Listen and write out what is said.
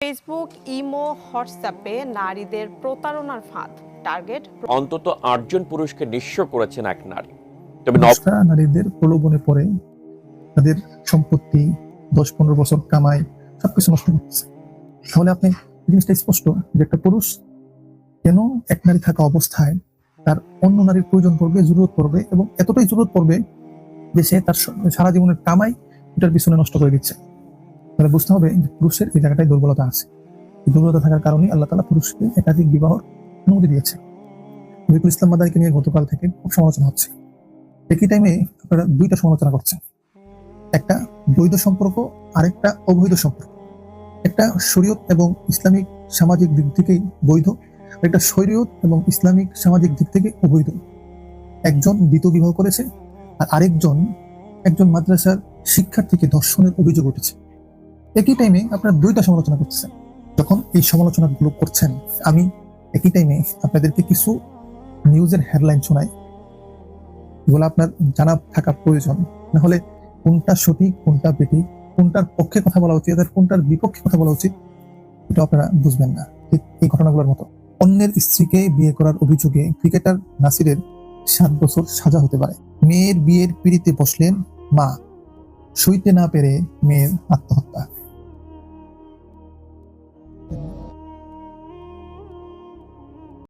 Facebook, imo, হোয়াটসঅ্যাপে নারীদের প্রতারণার ফাঁদ। টার্গেট অন্তত ৮ জন পুরুষকে নিঃস্ব করেছেন এক নারী। তবে নারীদের প্রলোভনে পড়ে তাদের সম্পত্তি ১০-১৫ বছর কামাই সবকিছু নষ্ট করতেছে। তাহলে আপনি জিনিসটা স্পষ্ট যে একটা পুরুষ কেন এক নারী থাকা অবস্থায় তার অন্য নারীর প্রয়োজন পড়বে, জরুরত পড়বে, এবং এতটাই জরুরত পড়বে যে সে তার সারা জীবনের কামাই এটার পিছনে নষ্ট করে দিচ্ছে। তাহলে বুঝতে হবে যে পুরুষের এই জায়গাটায় দুর্বলতা আছে। এই দুর্বলতা থাকার কারণে আল্লাহ তাআলা পুরুষকে একাধিক বিবাহর অনুমতি দিয়েছে। নবীকুল ইসলাম মাদানীকে নিয়ে গতকাল থেকে খুব সমালোচনা হচ্ছে। একই টাইমে আপনারা দুইটা সমালোচনা করছেন, একটা বৈধ সম্পর্ক, আরেকটা অবৈধ সম্পর্ক। একটা শরীয়ত এবং ইসলামিক সামাজিক দিক থেকেই বৈধ, একটা শরীয়ত এবং ইসলামিক সামাজিক দিক থেকে অবৈধ। একজন দ্বিতীয় বিবাহ করেছে আর আরেকজন একজন মাদ্রাসার শিক্ষার্থীকে ধর্ষণের অভিযোগ উঠেছে। একই টাইমে আপনারা দুইটা সমালোচনা করতেছেন। যখন এই সমালোচনাগুলো করছেন, আমি একই টাইমে আপনাদেরকে কিছু নিউজের হেডলাইন শোনাই, এগুলো আপনার জানা থাকা প্রয়োজন। না হলে কোনটা সঠিক, কোনটা বেঠিক, কোনটার পক্ষে কথা বলা উচিত আর কোনটার বিপক্ষে কথা বলা উচিত, এটা আপনারা বুঝবেন না। ঠিক এই ঘটনাগুলোর মতো অন্যের স্ত্রীকে বিয়ে করার অভিযোগে ক্রিকেটার নাসিরের 7 বছর সাজা হতে পারে। মেয়ের বিয়ের পিড়িতে বসলেন মা, সইতে না পেরে মেয়ের আত্মহত্যা।